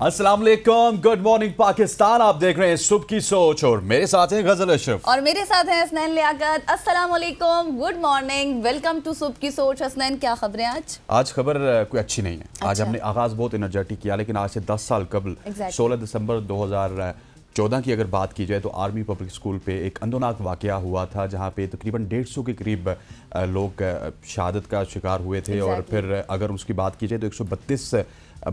अस्सलाम वालेकुम, good morning Pakistan. आप देख रहे हैं सुबह की सोच और मेरे साथ हैं गजल अशरफ और मेरे साथ हैं हसनैन लियाकत। अस्सलाम वालेकुम, गुड मॉर्निंग, वेलकम टू सुबह की सोच। हसनैन, क्या खबरें आज? आज खबर कोई अच्छी नहीं है। आज हमने आगाज बहुत एनर्जेटिक किया, लेकिन आज से 10 साल कबल 16 दिसंबर 2014 की अगर बात की जाए तो आर्मी पब्लिक स्कूल पे एक अंदोनाक वाकया हुआ था, जहाँ पे तकरीबन 150 के करीब लोग शहादत का शिकार हुए थे। और फिर अगर उसकी बात की जाए तो 132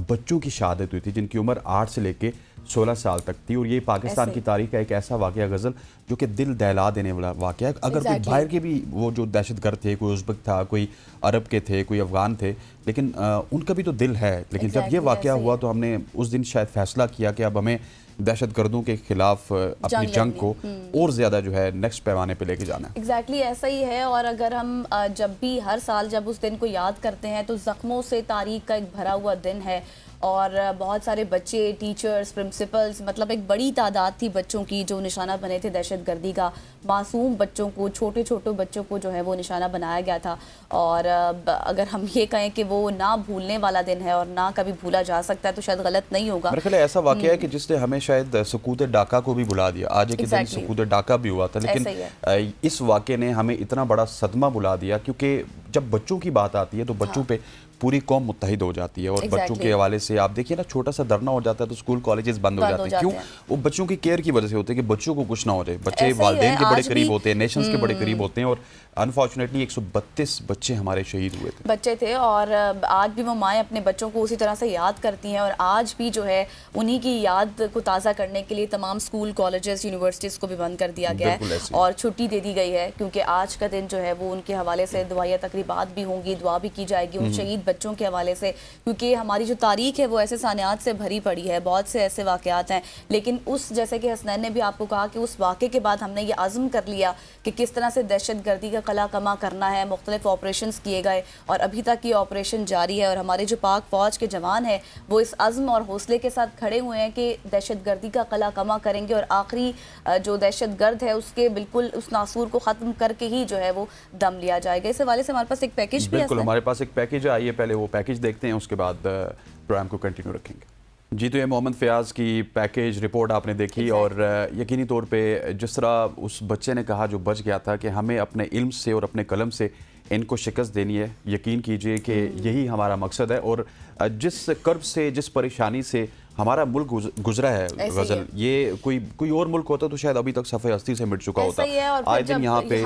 बच्चों की शहादत हुई थी, जिनकी उम्र 8 से लेके 16 साल तक थी। और ये पाकिस्तान की तारीख का एक ऐसा वाकया गजल जो कि दिल दहला देने वाला वाकया है। अगर कोई बाहर के भी वो जो दहशतगर्द थे, कोई उज़्बेक था, कोई अरब के थे, कोई अफगान थे, लेकिन उनका भी तो दिल है। लेकिन जब ये वाकया हुआ तो हमने उस दिन शायद फैसला किया कि अब हमें दहशतगर्दों के खिलाफ अपनी जंग को और ज़्यादा जो है नेक्स्ट पैमाने पे लेके जाना है। एग्जैक्टली ऐसा ही है। और अगर हम जब भी हर साल जब उस दिन को याद करते हैं तो ज़ख्मों से तारीख का एक भरा हुआ दिन है। और बहुत सारे बच्चे, टीचर्स, प्रिंसिपल्स, मतलब एक बड़ी तादाद थी बच्चों की जो निशाना बने थे दहशतगर्दी का। मासूम बच्चों को, छोटे छोटे बच्चों को जो है वो निशाना बनाया गया था। और अगर हम ये कहें कि वो ना भूलने वाला दिन है और ना कभी भूला जा सकता है तो शायद गलत नहीं होगा। मेरे ख्याल ऐसा वाकया है कि जिसने हमें शायद सकूत डाका को भी बुला दिया। आज एक दिन सकूत डाका भी हुआ था, लेकिन इस वाकये ने हमें इतना बड़ा सदमा बुला दिया, क्योंकि जब बच्चों की बात आती है तो बच्चों पे पूरी कौम मुत्तहिद हो जाती है। और बच्चों के हवाले से आप देखिए ना, छोटा सा धरना हो जाता है तो स्कूल कॉलेजेस बंद हो जाते हैं। क्यों? वो बच्चों की केयर की वजह से होते हैं कि बच्चों को कुछ ना हो जाए। बच्चे वालिदैन के बड़े करीब होते हैं, नेशंस के बड़े करीब होते हैं। और अनफॉर्चुनेटली 132 बच्चे हमारे शहीद हुए थे, बच्चे थे। और आज भी वो माएँ अपने बच्चों को उसी तरह से याद करती हैं। और आज भी जो है उन्हीं की याद को ताज़ा करने के लिए तमाम स्कूल, कॉलेजेस, यूनिवर्सिटीज़ को भी बंद कर दिया गया है और छुट्टी दे दी गई है, क्योंकि आज का दिन जो है वो उनके हवाले से दुआया तकरीबात भी होंगी, दुआ भी की जाएगी उन शहीद बच्चों के हवाले से। क्योंकि हमारी जो तारीख है वो ऐसे सानियात से भरी पड़ी है, बहुत से ऐसे वाक़यात हैं। लेकिन उस, जैसे कि हसनैन ने भी आपको कहा कि उस वाक़े के बाद हमने ये आज़म कर लिया कि किस तरह से दहशतगर्दी का कला कमा करना है। मुख्तलिफ ऑपरेशंस किए गए और अभी तक ये ऑपरेशन जारी है। और हमारे जो पाक फ़ौज के जवान हैं वो इस अज़्म और हौसले के साथ खड़े हुए हैं कि दहशतगर्दी का कला कमा करेंगे और आखिरी जो दहशतगर्द है उसके बिल्कुल उस नासूर को ख़त्म करके ही जो है वो दम लिया जाएगा। इस हवाले से हमारे पास एक पैकेज भी है। बिल्कुल, हमारे पास एक पैकेज है। आइए पहले वो पैकेज देखते हैं, उसके बाद प्रोग्राम को कंटिन्यू रखेंगे। जी, तो ये मोहम्मद फ़याज़ की पैकेज रिपोर्ट आपने देखी। और यकीनी तौर पे जिस तरह उस बच्चे ने कहा जो बच गया था कि हमें अपने इल्म से और अपने कलम से इनको शिकस्त देनी है। यकीन कीजिए कि यही हमारा मकसद है। और जिस कर्ब से, जिस परेशानी से हमारा मुल्क गुजरा है गजल, ये कोई और मुल्क होता तो शायद अभी तक सफ़े हस्ती से मिट चुका होता। आए दिन यहाँ पे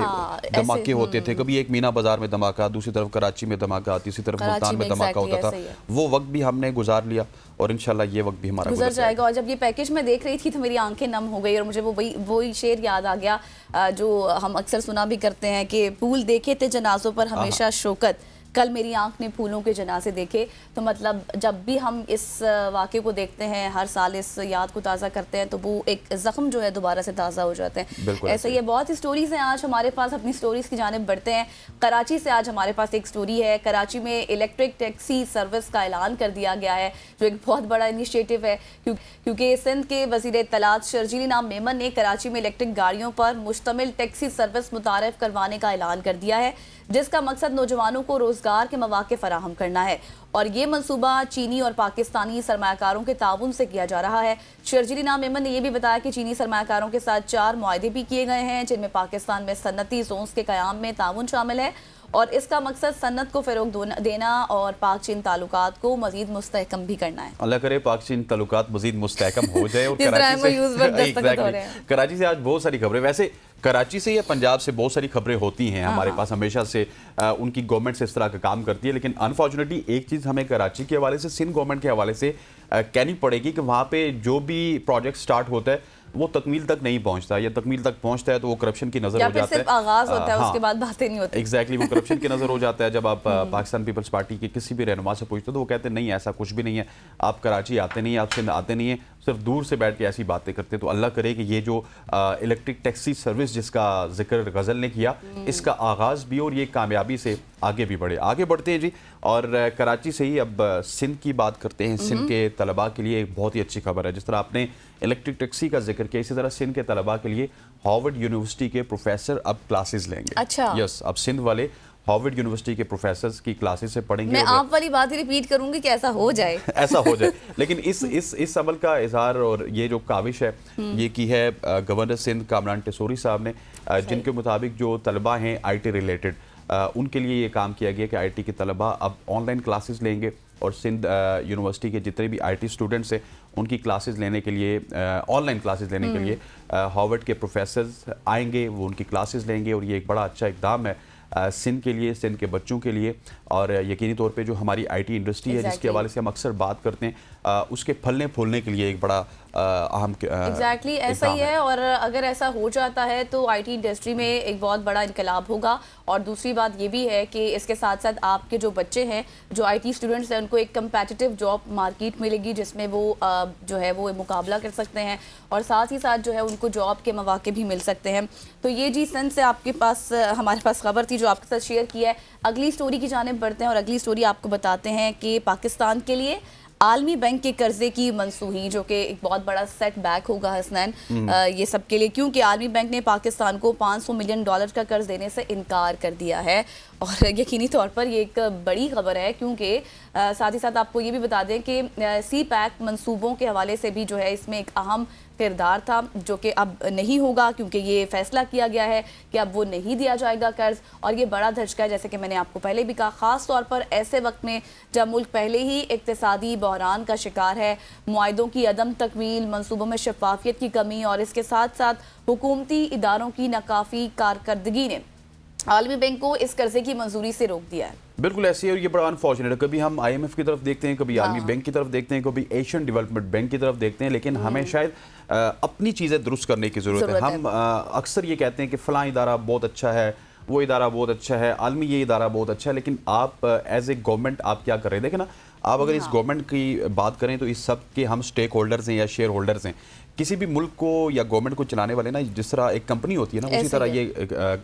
धमाके होते थे, कभी एक मीना बाजार में धमाका, दूसरी तरफ कराची में धमाका, तीसरी तरफ मुल्तान में धमाका होता था। वो वक्त भी हमने गुजार लिया और इंशाल्लाह ये वक्त भी हमारा गुजर जाएगा। और जब ये पैकेज मैं देख रही थी तो मेरी आंखें नम हो गई और मुझे वही शेर याद आ गया जो हम अक्सर सुना भी करते हैं कि फूल देखे थे जनाजों पर हमेशा शौकत, कल मेरी आंख ने फूलों के जनाजे देखे। तो मतलब जब भी हम इस वाक़े को देखते हैं, हर साल इस याद को ताज़ा करते हैं, तो वो एक ज़ख्म जो है दोबारा से ताज़ा हो जाते हैं। ऐसे ये बहुत ही स्टोरीज़ हैं आज हमारे पास। अपनी स्टोरीज़ की जानिब बढ़ते हैं। कराची से आज हमारे पास एक स्टोरी है। कराची में इलेक्ट्रिक टैक्सी सर्विस का ऐलान कर दिया गया है, जो एक बहुत बड़ा इनिशिएटिव है। क्योंकि सिंध के वज़ीर इत्तलात शर्जील इनाम मेमन ने कराची में इलेक्ट्रिक गाड़ियों पर मुश्तमिल टैक्सी सर्विस मुतारिफ करवाने का ऐलान कर दिया है, जिसका मकसद नौजवानों को रोजगार के मौके फराहम करना है। और ये मंसूबा चीनी और पाकिस्तानी सरमायाकारों के ताउन से किया जा रहा है। शर्जील इनाम मेमन ने यह भी बताया कि चीनी सरमायाकारों के साथ 4 मुआहदे भी किए गए हैं, जिनमें पाकिस्तान में सन्नती जोन्स के क़याम में ताउन शामिल है। और इसका मकसद सन्नत को फ़रोग़ देना और पाक चीन ताल्लुकात को मज़ीद मुस्तहकम भी करना है। अल्लाह करे पाक चीन ताल्लुकात मज़ीद मुस्तहकम हो जाए। और कराची से आज बहुत सारी खबरें, वैसे कराची से या पंजाब से बहुत सारी खबरें होती हैं हमारे पास हमेशा से। उनकी गवर्नमेंट से इस तरह का काम करती है। लेकिन अनफॉर्चुनेटली एक चीज़ हमें कराची के हवाले से, सिंध गवर्नमेंट के हवाले से कहनी पड़ेगी कि वहाँ पे जो भी प्रोजेक्ट स्टार्ट होता है वो तकमील तक नहीं पहुंचता, या तकमील तक पहुंचता है तो वो करप्शन की नजर हो जाता है। आगाज होता है, उसके बाद बातें नहीं होती। एग्जैक्टली, वो करप्शन की नजर हो जाता है। जब आप पाकिस्तान पीपल्स पार्टी के किसी भी रहनुमा से पूछते तो वो कहते हैं नहीं, ऐसा कुछ भी नहीं है, आप कराची आते नहीं है, आप सिंध आते नहीं है, सिर्फ दूर से बैठ के ऐसी बातें करते हैं। तो अल्लाह करे कि ये जो इलेक्ट्रिक टैक्सी सर्विस जिसका जिक्र गजल ने किया, इसका आगाज भी और ये कामयाबी से आगे भी बढ़े। आगे बढ़ते हैं जी, और कराची से ही अब सिंध की बात करते हैं। सिंध के तलबा के लिए एक बहुत ही अच्छी खबर है। जिस तरह आपने इलेक्ट्रिक टैक्सी का जिक्र किया, इसी तरह सिंध के तलबा के लिए हार्वर्ड यूनिवर्सिटी के प्रोफेसर अब क्लासेस लेंगे। अच्छा। यस, अब सिंध वाले हार्वर्ड यूनिवर्सिटी के प्रोफेसर्स की क्लासेस से पढ़ेंगे। मैं आप वाली बात ही रिपीट करूंगी कि ऐसा हो जाए ऐसा हो जाए, लेकिन इस अमल का इजहार और ये जो काविश है ये की है गवर्नर सिंध कामरान टेसोरी साहब ने, जिनके मुताबिक जो तलबा हैं IT रिलेटेड, उनके लिए ये काम किया गया कि IT के तलबा अब ऑनलाइन क्लासेस लेंगे और सिंध यूनिवर्सिटी के जितने भी IT स्टूडेंट्स हैं उनकी क्लासेस लेने के लिए, ऑनलाइन क्लासेस लेने के लिए हार्वर्ड के प्रोफेसर्स आएंगे, वो उनकी क्लासेस लेंगे। और ये एक बड़ा अच्छा इक़दाम है सिंध के लिए, सिंध के बच्चों के लिए, और यकीनी तौर पे जो हमारी IT इंडस्ट्री है जिसके हवाले से हम अक्सर बात करते हैं, उसके फलने फूलने के लिए एक बड़ा अहम ऐसा ही है। और अगर ऐसा हो जाता है तो IT इंडस्ट्री में एक बहुत बड़ा इनकलाब होगा। और दूसरी बात ये भी है कि इसके साथ साथ आपके जो बच्चे हैं, जो IT स्टूडेंट्स हैं, उनको एक कम्पेटिटिव जॉब मार्केट मिलेगी जिसमें वो जो है वो मुकाबला कर सकते हैं, और साथ ही साथ जो है उनको जॉब के मौके भी मिल सकते हैं। तो ये जी सिंध से आपके पास हमारे पास खबर थी जो आपके साथ शेयर किया है। अगली स्टोरी की जानिब बढ़ते हैं और अगली स्टोरी आपको बताते हैं कि पाकिस्तान के लिए आलमी बैंक के कर्जे की मनसूही, जो कि एक बहुत बड़ा सेटबैक होगा हसनैन ये सब के लिए, क्योंकि आलमी बैंक ने पाकिस्तान को $500 मिलियन का कर्ज देने से इनकार कर दिया है। और यकीनी तौर पर ये एक बड़ी खबर है, क्योंकि साथ ही साथ आपको ये भी बता दें कि CPEC मंसूबों के हवाले से भी जो है इसमें एक अहम किरदार था, जो कि अब नहीं होगा, क्योंकि ये फैसला किया गया है कि अब वो नहीं दिया जाएगा कर्ज। और ये बड़ा धचका है, जैसे कि मैंने आपको पहले भी कहा, ख़ास तौर पर ऐसे वक्त में जब मुल्क पहले ही इक्तिसादी बहरान का शिकार है, मुआहदों की अदम तकमील, मनसूबों में शफाफियत की कमी और इसके साथ साथ हुकूमती इदारों की नाकाफी कारकर्दगी ने आलमी बैंक को इस कर्जे की मंजूरी से रोक दिया है। बिल्कुल ऐसे ही, और ये बड़ा अनफॉर्चुनेट है। कभी हम IMF की तरफ देखते हैं, कभी आलमी बैंक की तरफ देखते हैं, कभी एशियन डेवलपमेंट बैंक की तरफ देखते हैं, लेकिन हमें शायद अपनी चीज़ें दुरुस्त करने की ज़रूरत है। हम अक्सर ये कहते हैं कि फ़लाँ इदारा बहुत अच्छा है, वो इदारा बहुत अच्छा है, आलमी ये इदारा बहुत अच्छा है, लेकिन आप एज ए गवर्नमेंट आप क्या कर रहे हैं? देखें ना, आप अगर इस गवर्नमेंट की बात करें तो इस सब के हम स्टेक होल्डर्स हैं या शेयर होल्डर्स हैं। किसी भी मुल्क को या गवर्नमेंट को चलाने वाले ना, जिस तरह एक कंपनी होती है ना, उसी तरह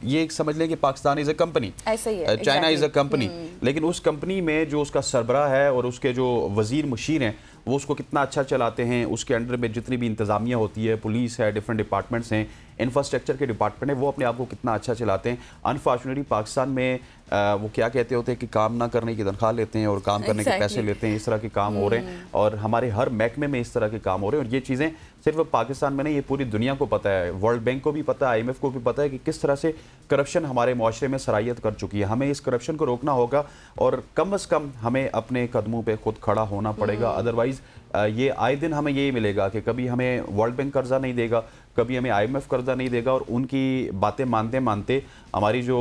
ये समझ लें कि Pakistan is a company, China is a company, लेकिन उस कंपनी में जो उसका सरबराह है और उसके जो वजीर मुशीर हैं वो उसको कितना अच्छा चलाते हैं, उसके अंडर में जितनी भी इंतज़ामिया होती है, पुलिस है, डिफरेंट डिपार्टमेंट्स हैं, इंफ्रास्ट्रक्चर के डिपार्टमेंट है, वो अपने आप को कितना अच्छा चलाते हैं। अनफॉर्चुनेटली पाकिस्तान में वो क्या कहते होते हैं कि काम ना करने की तनख्वाह लेते हैं और काम करने के पैसे लेते हैं, इस तरह के काम हो रहे हैं। और हमारे हर महकमे में इस तरह के काम हो रहे हैं, और ये चीज़ें सिर्फ पाकिस्तान में नहीं, ये पूरी दुनिया को पता है, वर्ल्ड बैंक को भी पता है, IMF को भी पता है कि किस तरह से करप्शन हमारे माशरे में सरायत कर चुकी है। हमें इस करप्शन को रोकना होगा और कम से कम हमें अपने कदमों पे खुद खड़ा होना पड़ेगा। अदरवाइज़ ये आए दिन हमें यही मिलेगा कि कभी हमें वर्ल्ड बैंक कर्जा नहीं देगा, कभी हमें IMF कर्जा नहीं देगा, और उनकी बातें मानते मानते हमारी जो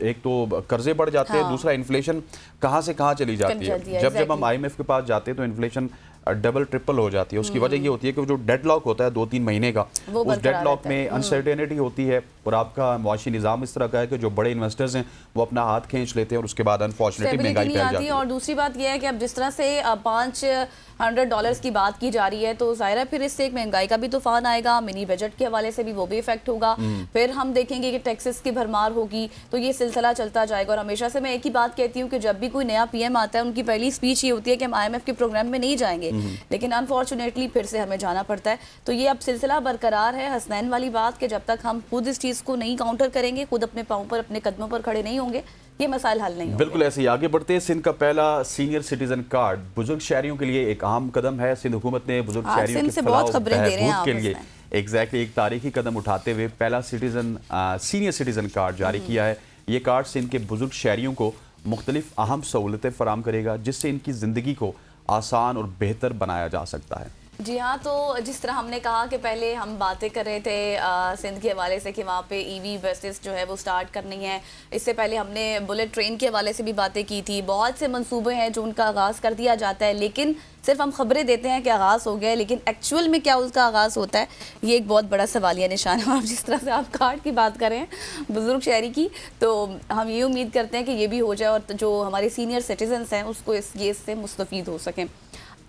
एक तो कर्जे बढ़ जाते हैं, दूसरा इन्फ्लेशन कहाँ से कहाँ चली जाती है। जब हम IMF के पास जाते हैं तो इन्फ्लेशन डबल ट्रिपल हो जाती है। उसकी वजह ये होती है कि जो डेडलॉक होता है 2-3 महीने का, उस डेडलॉक में अनसर्टेनिटी होती है, और आपका मुआशी निज़ाम इस तरह का है कि जो बड़े इन्वेस्टर्स हैं वो अपना हाथ खींच लेते हैं, और उसके बाद अनफॉर्चुनेटली महंगाई फैल जाती है। और दूसरी बात यह है कि अब जिस तरह से $500 की बात की जा रही है, तो ज़ाहिर है फिर इससे एक महंगाई का भी तूफान आएगा, मिनी बजट के हवाले से भी वो भी इफेक्ट होगा। फिर हम देखेंगे कि टैक्सेस की भरमार होगी, तो ये सिलसिला चलता जाएगा। और हमेशा से मैं एक ही बात कहती हूँ कि जब भी कोई नया PM आता है, उनकी पहली स्पीच ये होती है कि हम IMF के प्रोग्राम में नहीं जाएंगे, लेकिन अनफॉर्चुनेटली फिर से हमें जाना पड़ता है। तो ये अब सिलसिला बरकरार है, हसनैन वाली बात, कि जब तक हम खुद इस चीज़ को नहीं काउंटर करेंगे, खुद अपने पाँव पर, अपने कदमों पर खड़े नहीं होंगे, ये मसाइल हल नहीं होंगे। बिल्कुल ऐसे ही आगे बढ़ते हैं। सिंध का पहला सीनियर सिटीजन कार्ड बुजुर्ग शहरियों के लिए एक अहम कदम है। सिंध हुकूमत ने बुजुर्ग शहरियों के फलाह के लिए एग्जैक्टली एक तारीखी कदम उठाते हुए पहला सीनियर सिटीजन कार्ड जारी किया है। ये कार्ड सिंध के बुजुर्ग शहरियों को मुख्तलिफ अहम सहूलतें फराम करेगा, जिससे इनकी ज़िंदगी को आसान और बेहतर बनाया जा सकता है। जी हाँ, तो जिस तरह हमने कहा कि पहले हम बातें कर रहे थे सिंध के हवाले से कि वहाँ पे EV बसेस जो है वो स्टार्ट करनी है, इससे पहले हमने बुलेट ट्रेन के हवाले से भी बातें की थी। बहुत से मंसूबे हैं जो उनका आगाज़ कर दिया जाता है, लेकिन सिर्फ हम खबरें देते हैं कि आगाज़ हो गया है, लेकिन एक्चुअल में क्या उसका आगाज़ होता है, ये एक बहुत बड़ा सवालिया निशान है। और जिस तरह से आप कार्ड की बात करें बुजुर्ग शहरी की, तो हम ये उम्मीद करते हैं कि ये भी हो जाए और जो हमारे सीनियर सिटीजन्स हैं उसको इससे मुस्तफ़ीद हो सकें।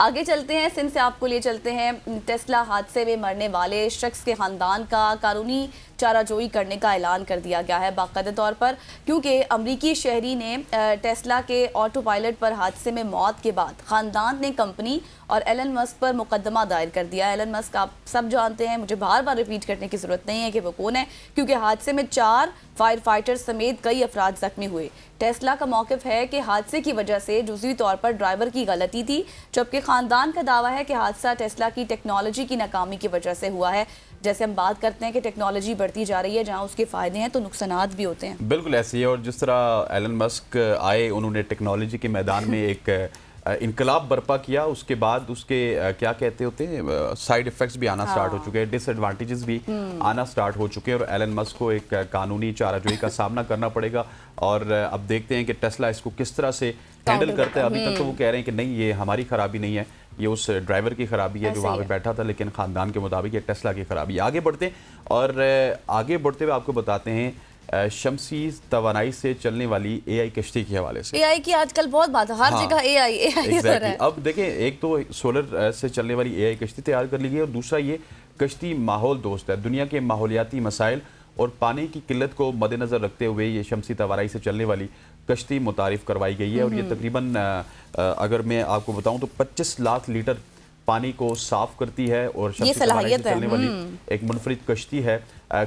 आगे चलते हैं, सिंध से आपको ले चलते हैं। टेस्ला हादसे में मरने वाले शख्स के ख़ानदान का कानूनी चाराजोई करने का ऐलान कर दिया गया है बाकायदा तौर पर, क्योंकि अमरीकी शहरी ने टेस्ला के ऑटो पायलट पर हादसे में मौत के बाद ख़ानदान ने कंपनी और एलन मस्क पर मुकदमा दायर कर दिया। एलन मस्क आप सब जानते हैं, मुझे बार बार रिपीट करने की ज़रूरत नहीं है कि वो कौन है, क्योंकि हादसे में 4 फायर फाइटर्स समेत कई अफराद जख्मी हुए। टेस्ला का मौक़िफ़ है कि हादसे की वजह से जुज़वी तौर पर ड्राइवर की गलती थी, जबकि ख़ानदान का दावा है कि हादसा टेस्ला की टेक्नोलॉजी की नाकामी की वजह से हुआ है। जैसे हम बात करते हैं कि टेक्नोलॉजी बढ़ती जा रही है, जहां उसके फ़ायदे हैं तो नुकसानात भी होते हैं। बिल्कुल ऐसे ही है। और जिस तरह एलन मस्क आए, उन्होंने टेक्नोलॉजी के मैदान में एक इनकलाब बर्पा किया, उसके बाद उसके क्या कहते होते हैं साइड इफ़ेक्ट्स भी आना स्टार्ट हो चुके हैं, डिसएडवांटेजेस भी आना स्टार्ट हो चुके हैं, और एलन मस्क को एक कानूनी चाराजोई का सामना करना पड़ेगा। और अब देखते हैं कि टेस्ला इसको किस तरह से हैंडल करता है। अभी तक तो वो कह रहे हैं कि नहीं, ये हमारी खराबी नहीं है, ये उस ड्राइवर की खराबी है जो वहाँ पे बैठा था, लेकिन ख़ानदान के मुताबिक ये टेस्ला की खराबी है। आगे बढ़ते हैं, और आगे बढ़ते हुए आपको बताते हैं शमसी तवानाई से चलने वाली एआई कश्ती के हवाले से। एआई की आजकल बहुत बात है, हर जगह एआई एग्जैक्टली। अब देखें, एक तो सोलर से चलने वाली एआई कश्ती तैयार कर ली गई, और दूसरा ये कश्ती माहौल दोस्त है। दुनिया के माहौलियाती मसाइल और पानी की किल्लत को मद्देनज़र रखते हुए ये शमसी तवानाई से चलने वाली कश्ती मुतारिफ करवाई गई है। और ये तकरीबन अगर मैं आपको बताऊं तो 25 लाख लीटर पानी को साफ करती है, और शमसी तवानाई से चलने वाली एक मुनफरिद कश्ती है।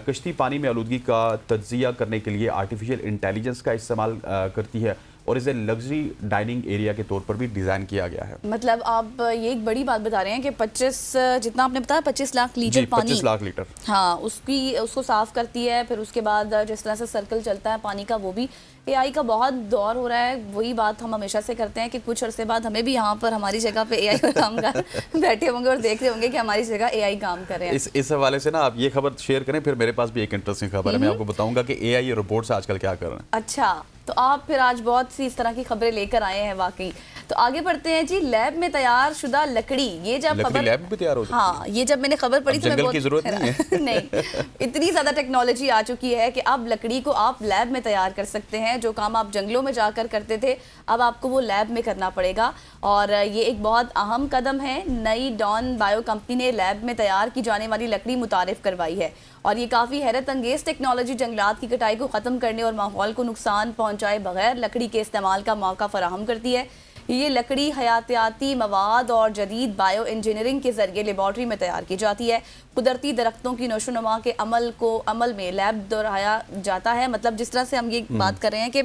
कश्ती पानी में आलूदगी का तज्जिया करने के लिए आर्टिफिशियल इंटेलिजेंस का इस्तेमाल करती है, और इसे लग्जरी डाइनिंग एरिया के तौर पर भी डिज़ाइन किया गया है। मतलब आप ये एक बड़ी बात बता रहे हैं कि 25, जितना आपने बताया 25 लाख लीटर पानी, 25 लाख लीटर, हाँ, उसको साफ करती है। फिर उसके बाद जिस तरह से सर्कल चलता है पानी का, वो भी एआई का बहुत दौर हो रहा है। वही बात हम हमेशा से करते हैं कि कुछ अरसे बाद हमें भी यहाँ पर हमारी जगह पे एआई का काम कर बैठे होंगे और देख रहे होंगे कि हमारी जगह एआई काम कर रहे हैं। इस हवाले से ना आप ये खबर शेयर करें, फिर मेरे पास भी एक इंटरेस्टिंग खबर है। मैं आपको बताऊंगा कि एआई और रोबोट्स आजकल क्या कर रहे हैं। अच्छा, तो आप फिर आज बहुत सी इस तरह की खबरें लेकर आए हैं वाकई। तो आगे बढ़ते हैं जी। लैब में तैयार शुदा लकड़ी, ये जब खबर लैब में तैयार हो चुकी है। हाँ, ये जब मैंने खबर पढ़ी तो मैं बहुत की जरूरत नहीं है नहीं, इतनी ज्यादा टेक्नोलॉजी आ चुकी है कि अब लकड़ी को आप लैब में तैयार कर सकते हैं। जो काम आप जंगलों में जाकर करते थे, अब आपको वो लैब में करना पड़ेगा। और ये एक बहुत अहम कदम है। नई डॉन बायो कंपनी ने लैब में तैयार की जाने वाली लकड़ी मुतारिफ करवाई है, और ये काफ़ी हैरत अंगेज टेक्नोलॉजी जंगलात की कटाई को ख़त्म करने और माहौल को नुकसान पहुंचाए बगैर लकड़ी के इस्तेमाल का मौका फराहम करती है। ये लकड़ी हयातियाती मवाद और जदीद बायो इंजीनियरिंग के जरिए लेबॉर्ट्री में तैयार की जाती है। कुदरती दरख्तों की नशोनुमा के अमल में लैब दोहराया जाता है। मतलब जिस तरह से हम ये बात कर रहे हैं कि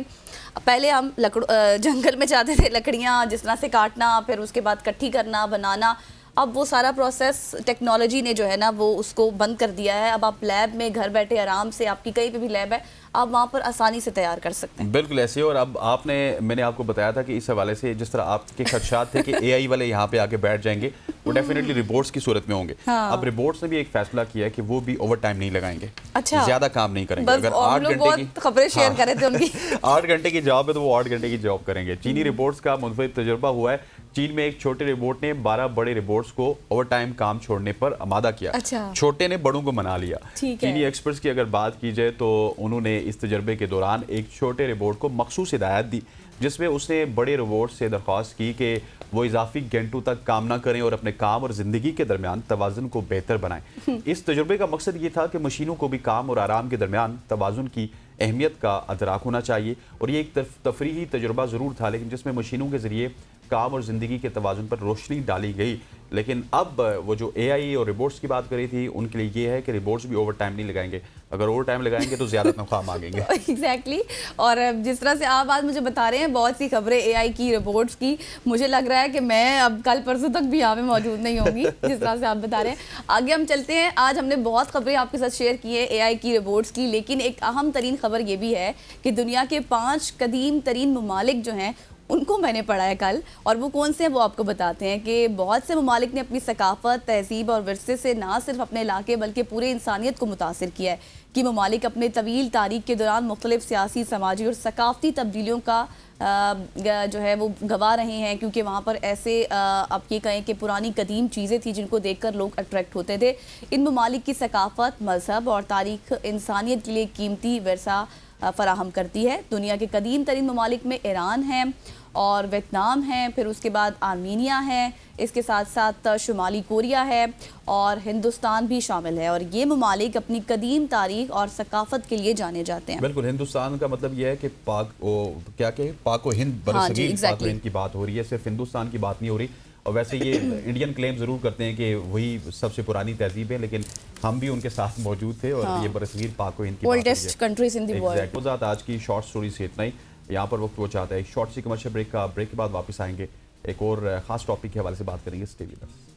पहले हम जंगल में जाते थे, लकड़ियाँ जिस तरह से काटना, फिर उसके बाद इकट्ठी करना, बनाना, अब वो सारा प्रोसेस टेक्नोलॉजी ने जो है ना वो उसको बंद कर दिया है। अब आप लैब में घर बैठे आराम से, आपकी कहीं पे भी लैब है, आप वहाँ पर आसानी से तैयार कर सकते हैं। बिल्कुल ऐसे। और अब मैंने आपको बताया था कि इस हवाले से जिस तरह आपके खदशात थे कि एआई वाले यहाँ पे आके बैठ जाएंगे, वो डेफिनेटली रिपोर्ट्स की सूरत में होंगे। हाँ। अब रिपोर्ट्स ने भी एक फैसला किया है कि वो भी ओवर टाइम नहीं लगाएंगे। अच्छा, ज्यादा काम नहीं करेंगे। अगर 8 घंटे की खबरें शेयर कर रहे थे उनकी 8 घंटे की जॉब है तो वो 8 घंटे की जॉब करेंगे। चीनी रिपोर्ट्स का मुनफरिद तजुर्बा हुआ है। चीन में एक छोटे रिपोर्ट ने 12 बड़े रिपोर्ट्स को ओवर टाइम काम छोड़ने पर आमादा किया। अच्छा। छोटे ने बड़ों को मना लिया। चीनी एक्सपर्ट्स की अगर बात की जाए तो उन्होंने इस तजर्बे के दौरान एक छोटे रिपोर्ट को मखसूस हिदायत दी, जिसमें उसने बड़े रोबोट से दरख्वास्त की कि वो इजाफी घंटों तक काम ना करें और अपने काम और ज़िंदगी के दरमियान तवाज़ुन को बेहतर बनाएं। इस तजुर्बे का मकसद ये था कि मशीनों को भी काम और आराम के दरमियान तवाज़ुन की अहमियत का अदराक होना चाहिए। और ये एक तफरीही तजुर्बा ज़रूर था, लेकिन जिसमें मशीनों के ज़रिए काम और ज़िंदगी के तवाज़ुन पर रोशनी डाली गई। लेकिन अब वो जो एआई और रिपोर्ट्स की बात करी थी, उनके लिए ये है कि रिपोर्ट्स भी ओवर टाइम नहीं लगाएंगे। अगर ओवर टाइम लगाएंगे तो ज़्यादा तनख्वाह मांगेंगे। एग्जैक्टली। और जिस तरह से आप आज मुझे बता रहे हैं बहुत सी खबरें एआई की, रिपोर्ट्स की, मुझे लग रहा है कि मैं अब कल परसों तक भी यहाँ पे मौजूद नहीं होंगी जिस तरह से आप बता रहे हैं। आगे हम चलते हैं। आज हमने बहुत खबरें आपके साथ शेयर की है एआई की, रिपोर्ट्स की, लेकिन एक अहम तरीन खबर ये भी है कि दुनिया के 5 कदीम तरीन ममालिक जो हैं उनको मैंने पढ़ा है कल, और वो कौन से हैं वो आपको बताते हैं कि बहुत से ममालिक ने अपनी सकाफत, तहजीब और विरसे से ना सिर्फ अपने इलाके बल्कि पूरे इंसानियत को मुतासिर किया है। कि ममालिक अपने तवील तारीख के दौरान मुख्तलिफ सियासी, समाजी और सकाफती तब्दीलियों का जो है वो गवा रहे हैं, क्योंकि वहाँ पर ऐसे आप ये कहें कि पुरानी कदीम चीज़ें थी जिनको देखकर लोग अट्रैक्ट होते थे। इन ममालिक की सकाफत, मजहब और तारीख इंसानियत के लिए कीमती विरसा फराहम करती है। दुनिया के कदीम तरीन ममालिक में ईरान है और वियतनाम है, फिर उसके बाद आर्मीनिया है, इसके साथ साथ शुमाली कोरिया है और हिंदुस्तान भी शामिल है। और ये ममालिक अपनी कदीम तारीख और सकाफत के लिए जाने जाते हैं। बिल्कुल, हिंदुस्तान का मतलब यह है कि पाक व हिंद बरसगीर, पाक व हिंद की बात हो रही है, सिर्फ हिंदुस्तान की बात नहीं हो रही। और वैसे ये इंडियन क्लेम ज़रूर करते हैं कि वही सबसे पुरानी तहजीब है, लेकिन हम भी उनके साथ मौजूद थे और ये बरसगीर पाक को इनकी oldest countries in the world. World. आज की शॉर्ट स्टोरी से इतना ही। यहाँ पर वक्त वो चाहता है एक शॉर्ट सी कमर्शियल ब्रेक के बाद वापस आएंगे, एक और खास टॉपिक के हवाले से बात करेंगे। Stay with us.